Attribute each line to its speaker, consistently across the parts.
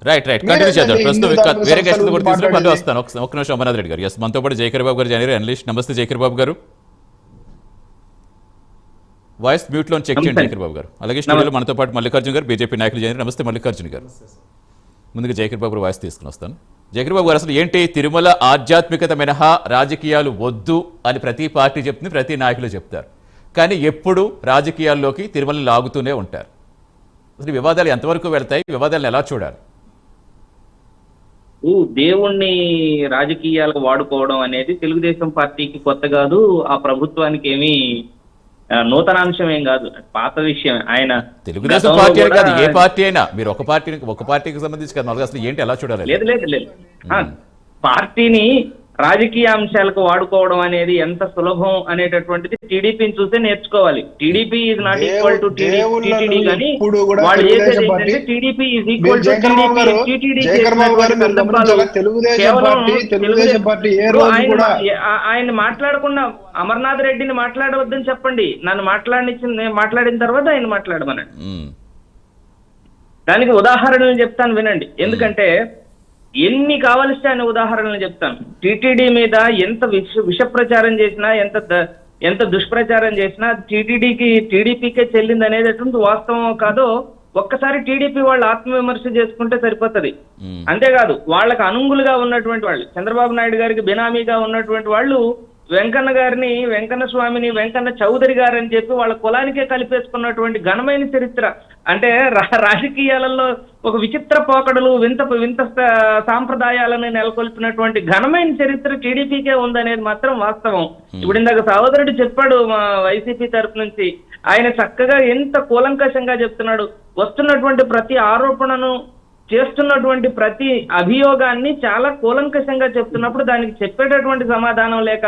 Speaker 1: Right continue చేద్దాం. ప్రస్తుతం వేరే గెస్టులు కూడా తీసుకుని మళ్ళీ వస్తాను. ఒక్క నిమిషం అమర్నాథ్ రెడ్డి గారు. ఎస్, మనతో పాటు జైకర్ బాబు గారు జాయిన్ అనలిస్ట్. నమస్తే జైకర్ బాబు గారు. వాయిస్ మ్యూట్ లో చెక్ చేయండి జైకర్ బాబు గారు. అలాగే స్టూడియోలో మనతో పాటు మల్లికార్జున గారు, బీజేపీ నాయకులు జాయిన్. నమస్తే మల్లికార్జున గారు. ముందుగా జైకర్ బాబు వాయిస్ తీసుకుని వస్తాను. జైకర్ బాబు గారు, అసలు ఏంటి తిరుమల ఆధ్యాత్మికత మినహా రాజకీయాలు వద్దు అని ప్రతి పార్టీ చెప్తుంది, ప్రతి నాయకులు చెప్తారు. కానీ ఎప్పుడు రాజకీయాల్లోకి తిరుమలని లాగుతూనే ఉంటారు. అసలు వివాదాలు ఎంతవరకు వెళ్తాయి? వివాదాలను ఎలా చూడాలి?
Speaker 2: దేవుణ్ణి రాజకీయాలకు వాడుకోవడం అనేది తెలుగుదేశం పార్టీకి కొత్త కాదు. ఆ ప్రభుత్వానికి ఏమీ నూతనాంశం ఏం కాదు, పాత విషయం. ఆయన
Speaker 1: తెలుగుదేశం పార్టీ కాదు, ఏ పార్టీ అయినా మీరు ఒక పార్టీకి సంబంధించి కదా, అసలు ఏంటి ఎలా చూడాలి?
Speaker 2: లేదు పార్టీని రాజకీయ అంశాలకు వాడుకోవడం అనేది ఎంత సులభం అనేటటువంటిది టీడీపీని చూసే నేర్చుకోవాలి. TDP is not equal to TTD కానీ వాళ్ళు చేసేది ఏంటంటే TDP is equal to TTD. ఆయన మాట్లాడకుండా అమర్నాథ్ రెడ్డిని మాట్లాడవద్దని చెప్పండి, నన్ను మాట్లాడిన తర్వాత ఆయన మాట్లాడమనండి. దానికి ఉదాహరణలు చెప్తాను వినండి. ఎందుకంటే ఎన్ని కావలిస్తే అనే ఉదాహరణలు చెప్తాను. టీటీడీ మీద ఎంత విష ప్రచారం చేసినా, ఎంత దుష్ప్రచారం చేసినా టీడీపీకే చెల్లింది అనేటటువంటి వాస్తవం కాదో ఒక్కసారి టీడీపీ వాళ్ళు ఆత్మవిమర్శ చేసుకుంటే సరిపోతుంది. అంతేకాదు వాళ్ళకి అనుంగులుగా ఉన్నటువంటి వాళ్ళు, చంద్రబాబు నాయుడు గారికి బినామీగా ఉన్నటువంటి వాళ్ళు వెంకన్న గారిని, వెంకన్న స్వామిని వెంకన్న చౌదరి గారు అని చెప్పి వాళ్ళ కులానికే కలిపేసుకున్నటువంటి ఘనమైన చరిత్ర. అంటే రాజకీయాలలో ఒక విచిత్ర పోకడలు, వింత సాంప్రదాయాలను నెలకొల్పినటువంటి ఘనమైన చరిత్ర టీడీపీకే ఉందనేది మాత్రం వాస్తవం. ఇప్పుడు ఇందాక సహోదరుడు చెప్పాడు మా వైసీపీ తరఫు నుంచి, ఆయన చక్కగా ఎంత కూలంకషంగా చెప్తున్నాడు. వస్తున్నటువంటి ప్రతి ఆరోపణను, చేస్తున్నటువంటి ప్రతి అభియోగాన్ని చాలా కూలంకషంగా చెప్తున్నప్పుడు దానికి చెప్పేటటువంటి సమాధానం లేక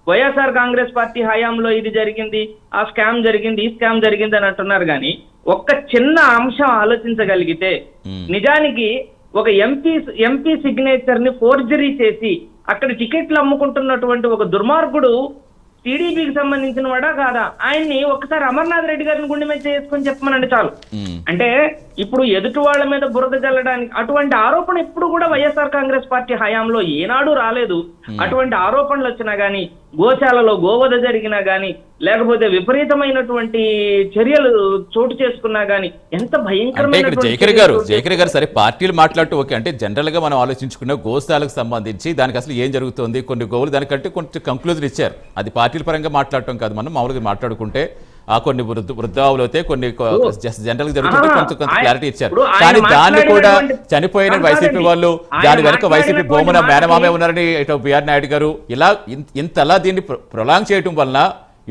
Speaker 2: వైఎస్ఆర్ కాంగ్రెస్ పార్టీ హయాంలో ఇది జరిగింది, ఆ స్కామ్ జరిగింది, ఈ స్కామ్ జరిగింది అని అంటున్నారు. కానీ ఒక్క చిన్న అంశం ఆలోచించగలిగితే, నిజానికి ఒక ఎంపీ సిగ్నేచర్ ని ఫోర్జరీ చేసి అక్కడ టికెట్లు అమ్ముకుంటున్నటువంటి ఒక దుర్మార్గుడు టీడీపీకి సంబంధించిన వాడా కాదా? ఆయన్ని ఒకసారి అమర్నాథ్ రెడ్డి గారిని గుండె మీద చేసుకొని చెప్పమనండి చాలు. అంటే ఇప్పుడు ఎదుటి వాళ్ళ మీద బురద జల్లడానికి అటువంటి ఆరోపణ ఎప్పుడు కూడా వైఎస్ఆర్ కాంగ్రెస్ పార్టీ హయాంలో ఏనాడు రాలేదు. అటువంటి ఆరోపణలు వచ్చినా గానీ, గోశాలలో గోవధ జరిగినా గానీ, లేకపోతే విపరీతమైనటువంటి చర్యలు చోటు చేసుకున్నా గానీ ఎంత భయంకరమైన.
Speaker 1: జైకర్ గారు సరే, పార్టీలు మాట్లాడుతూ ఓకే, అంటే జనరల్ గా మనం ఆలోచించుకున్న గోశాలకు సంబంధించి దానికి అసలు ఏం జరుగుతుంది, కొన్ని గోవులు దానికంటే కొంచెం కంక్లూజన్ ఇచ్చారు. అది పార్టీల పరంగా మాట్లాడటం కాదు, మనం మామూలుగా మాట్లాడుకుంటే ఆ కొన్ని వృద్ధావులు అయితే కొన్ని జనరల్ గా జరుగుతుంటే కొంచెం క్లారిటీ ఇచ్చారు. కానీ దాన్ని కూడా చనిపోయిన వైసీపీ వాళ్ళు, దాని వెనక వైసీపీ భూమున మేనమామే ఉన్నారని ఇటు బిఆర్ నాయుడు గారు ఇలా ఇంతలా దీన్ని ప్రొలాంగ్ చేయడం వలన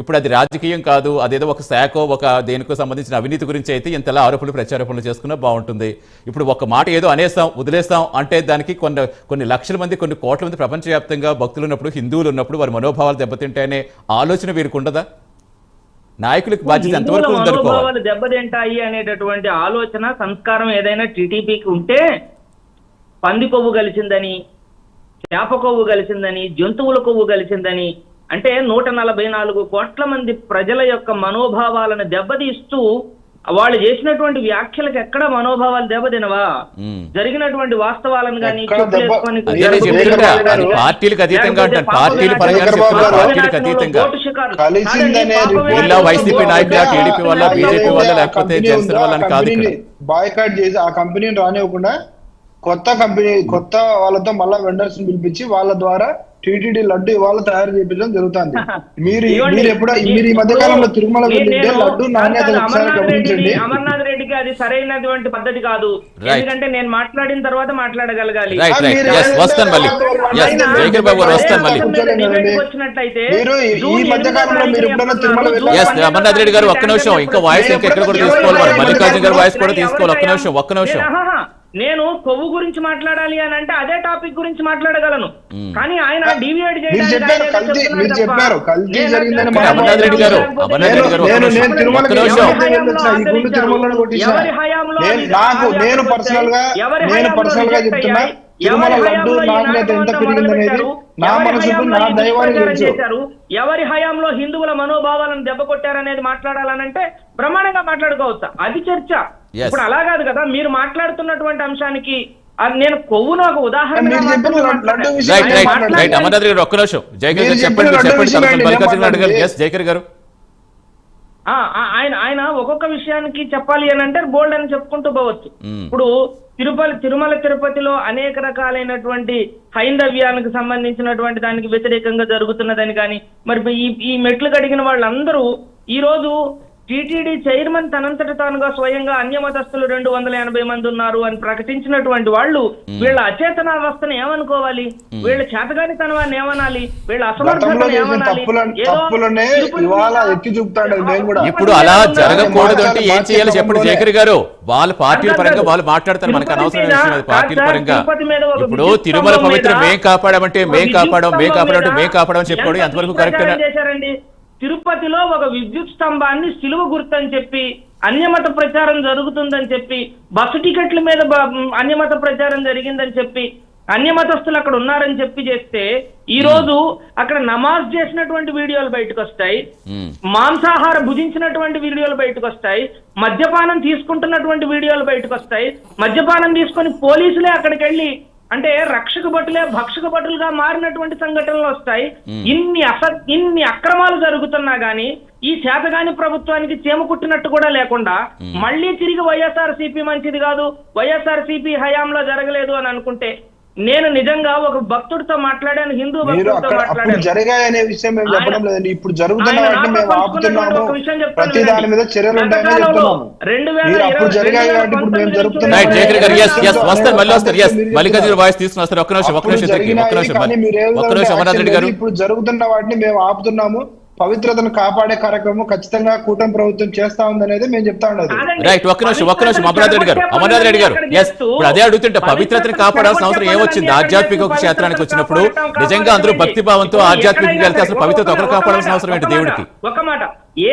Speaker 1: ఇప్పుడు అది రాజకీయం కాదు, అదేదో ఒక శాఖో ఒక దేనికో సంబంధించిన అవినీతి గురించి అయితే ఇంతలా ఆరోపణలు ప్రచారోపణలు చేసుకున్నా బాగుంటుంది. ఇప్పుడు ఒక మాట ఏదో అనేస్తాం వదిలేస్తాం అంటే దానికి కొన్ని లక్షల మంది, కొన్ని కోట్ల మంది ప్రపంచవ్యాప్తంగా భక్తులు ఉన్నప్పుడు, హిందువులు ఉన్నప్పుడు వారి మనోభావాలు దెబ్బతింటాయనే ఆలోచన వీరికి ఉండదా? నాయకులకు బాధ్యత ఎంతవరకు
Speaker 2: మనోభావాలు దెబ్బతింటాయి అనేటటువంటి ఆలోచన, సంస్కారం ఏదైనా టీడీపీకి ఉంటే పంది కొవ్వు కలిసిందని, చేప కొవ్వు కలిసిందని, జంతువుల కొవ్వు కలిసిందని, అంటే 144 కోట్ల మంది ప్రజల యొక్క మనోభావాలను దెబ్బతీస్తూ వాళ్ళు చేసినటువంటి వ్యాఖ్యలకు ఎక్కడ మనోభావాలు దెబ్బతినవా? జరిగినటువంటి వాస్తవాలను కానీ
Speaker 3: బాయ్కాట్ చేసి ఆ కంపెనీని రానివ్వకుండా కొత్త వాళ్ళతో మళ్ళా వెండర్స్ పిలిపించి వాళ్ళ ద్వారా టీటీడీ లడ్డు ఇవాళ తయారు చేయించడం జరుగుతుంది. మీరు ఈ మధ్య కాలంలో తిరుమల వెళ్ళింటే లడ్డు నాణ్యత గమనించండి.
Speaker 2: అమర్నాథ్ రెడ్డికి అది సరైనటువంటి పద్ధతి కాదు. ఎందుకంటే నేను మాట్లాడిన తర్వాత మాట్లాడగలగాలి.
Speaker 1: వచ్చినట్లయితే ఈ మధ్య కాలంలో మీరు ఎప్పుడైనా తిరుమల అమర్నాథ్ రెడ్డి గారు ఒక్క నిమిషం, ఇంకా వాయిస్ ఎక్కడ కూడా తీసుకోవాలి, మల్లికార్జున గారు వాయిస్ కూడా తీసుకోవాలి. ఒక్క నిమిషం
Speaker 2: నేను కొవ్వు గురించి మాట్లాడాలి అని అంటే అదే టాపిక్ గురించి మాట్లాడగలను. కానీ ఆయన డివియేట్
Speaker 3: నేను పర్సనల్ గా చెప్తున్నా, తిరుమల లడ్డు నాణ్యత ఎంత పెరిగిందనేది నా మనసుకు, నా దైవానికి తెలుసు.
Speaker 2: ఎవరి హయాంలో హిందువుల మనోభావాలను దెబ్బ కొట్టారనేది మాట్లాడాలనంటే బ్రహ్మాండంగా మాట్లాడుకోవచ్చా? అది చర్చ. ఇప్పుడు అలా కాదు కదా, మీరు మాట్లాడుతున్నటువంటి అంశానికి నేను కొవ్వును ఒక ఉదాహరణ
Speaker 3: మీరు చెప్పిన లడ్డు విషయం
Speaker 1: రైట్ రైట్
Speaker 3: మాట్లాడండి.
Speaker 1: రైట్ అమర్నాథ్ గారు ఒక్క నిమిషం జయకర్ గారు
Speaker 3: మీరు
Speaker 1: చెప్పండి
Speaker 3: చెప్పిన
Speaker 1: చెప్పండి
Speaker 3: విషయం
Speaker 1: తర్వాత
Speaker 3: ఏంటి?
Speaker 1: మల్లికార్జున గారు
Speaker 3: నేను
Speaker 1: ఎస్ జయకర్ గారు
Speaker 2: ఆయన ఒక్కొక్క విషయానికి చెప్పాలి అని అంటే బోల్డ్ అని చెప్పుకుంటూ పోవచ్చు. ఇప్పుడు తిరుమల తిరుపతిలో అనేక రకాలైనటువంటి హైందవ్యానికి సంబంధించినటువంటి దానికి వ్యతిరేకంగా జరుగుతున్నదని కానీ మరి ఈ మెట్లు కడిగిన వాళ్ళందరూ ఈ రోజు టీటీడీ చైర్మన్ తనంతట తానుగా స్వయంగా అన్యమతస్తులు 280 మంది ఉన్నారు అని ప్రకటించినటువంటి వాళ్ళు వీళ్ళ అచేతనావస్థను ఏమనుకోవాలి, వీళ్ళ చేతగానితనాన్ని ఏమనాలి, వీళ్ళ అసమర్థతను ఏమనాలి?
Speaker 3: తప్పులనే ఇవాళ ఎత్తి చూపుతాడు నేను కూడా.
Speaker 1: ఇప్పుడు అలా జరగకూడదు అంటే ఏం చేయాలి చెప్పండి జయకర్ గారు. వాళ్ళ పార్టీల పరంగా వాళ్ళు మాట్లాడతారు, మనకు అనవసరమైన విషయం అది పార్టీల పరంగా. ఇప్పుడు తిరుమల పవిత్రం మేం కాపాడమంటే మేం కాపాడమని చెప్పుకోవడం ఎంతవరకు కరెక్ట్
Speaker 2: చేశారండి? తిరుపతిలో ఒక విద్యుత్ స్తంభాన్ని సిలువ గుర్తని చెప్పి అన్యమత ప్రచారం జరుగుతుందని చెప్పి బస్సు టికెట్ల మీద అన్యమత ప్రచారం జరిగిందని చెప్పి అన్యమతస్తులు అక్కడ ఉన్నారని చెప్పి చేస్తే ఈ రోజు అక్కడ నమాజ్ చేసినటువంటి వీడియోలు బయటకు వస్తాయి, మాంసాహార భుజించినటువంటి వీడియోలు బయటకు వస్తాయి, మద్యపానం తీసుకుంటున్నటువంటి వీడియోలు బయటకు వస్తాయి. మద్యపానం తీసుకొని పోలీసులే అక్కడికి వెళ్ళి అంటే రక్షక భటులే భక్షక భటులుగా మారినటువంటి సంఘటనలు వస్తాయి. ఇన్ని అక్రమాలు జరుగుతున్నా గానీ ఈ చేతగాని ప్రభుత్వానికి చేమ కుట్టినట్టు కూడా లేకుండా మళ్ళీ తిరిగి వైఎస్ఆర్సీపీ మంచిది కాదు, వైఎస్ఆర్సీపీ హయాంలో జరగలేదు అని అనుకుంటే, నేను నిజంగా ఒక భక్తుడితో మాట్లాడాను, హిందూ భక్తుడితో మాట్లాడాను.
Speaker 3: జరిగాయనే విషయం మేము చెప్పడం లేదండి, ఇప్పుడు జరుగుతున్న వాటిని మేము ఆపుతున్నాము, ప్రతి దాని మీద చర్యలు ఉంటాయని చెప్తున్నాము. అప్పుడు జరిగాయి కాబట్టి ఇప్పుడు మేము జరుపుతున్నాము. ఇప్పుడు జరుగుతున్న వాటిని మేము ఆపుతున్నాము, పవిత్రతను కాపాడే కార్యక్రమం ఖచ్చితంగా కూటమి ప్రభుత్వం చేస్తా ఉందనేది మేము చెప్తా ఉండదు.
Speaker 1: రైట్ ఒక్క నిమిషం అమర్నాథ్ రెడ్డి గారు ఎస్ ఇప్పుడు అదే అడుగుతుంటే పవిత్రతను కాపాడాల్సిన అవసరం ఏమొచ్చింది? ఆధ్యాత్మిక క్షేత్రానికి వచ్చినప్పుడు నిజంగా అందరూ భక్తి భావంతో ఆధ్యాత్మికంగా వెళ్తే అసలు పవిత్రత ఒకరు కాపాడాల్సిన అవసరం ఏంటి దేవుడికి?
Speaker 2: ఒక మాట,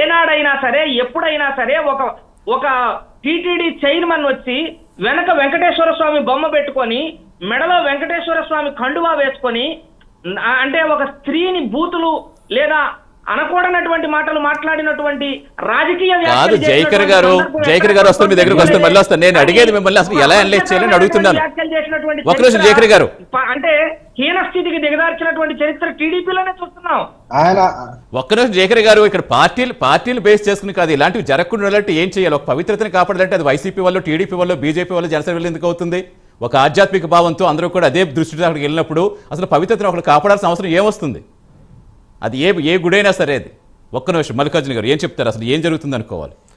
Speaker 2: ఏనాడైనా సరే ఎప్పుడైనా సరే ఒక టీటీడీ చైర్మన్ వచ్చి వెనక వెంకటేశ్వర స్వామి బొమ్మ పెట్టుకొని మెడలో వెంకటేశ్వర స్వామి కండువా వేసుకొని అంటే ఒక స్త్రీని బూతులు లేదా అనకూడనటువంటి మాటలు మాట్లాడినటువంటి రాజకీయ
Speaker 1: కాదు జయకర్ గారు వస్తారు మీ దగ్గరకు వస్తారు మళ్ళీ వస్తారు. నేను అడిగేది మిమ్మల్ని అసలు ఎలా అనలైజ్ చేయాలని అడుగుతున్నాను. ఒక నిమిషం జయకర్ గారు,
Speaker 2: అంటే హీన స్థితికి దిగదార్చినటువంటి చరిత్ర టీడీపీలోనే చూస్తున్నాం.
Speaker 1: ఒక్క నిమిషం జయకర్ గారు, ఇక్కడ పార్టీలు బేస్ చేసుకుని కాదు ఇలాంటివి జరగకుండా ఏం చేయాలి? ఒక పవిత్రతని కాపాడాలంటే అది వైసీపీ వాళ్ళు, టీడీపీ వాళ్ళు, బీజేపీ వాళ్ళు, జనసేన వాళ్ళు ఎందుకు అవుతుంది? ఒక ఆధ్యాత్మిక భావంతో అందరూ కూడా అదే దృష్టితో అక్కడికి వెళ్ళినప్పుడు అసలు పవిత్రతను ఒకరు కాపాడాల్సిన అవసరం ఏమొస్తుంది? అది ఏ గుడైనా సరే. అది ఒక్క నిమిషం మల్లికార్జున గారు ఏం చెప్తారు, అసలు ఏం జరుగుతుంది అనుకోవాలి?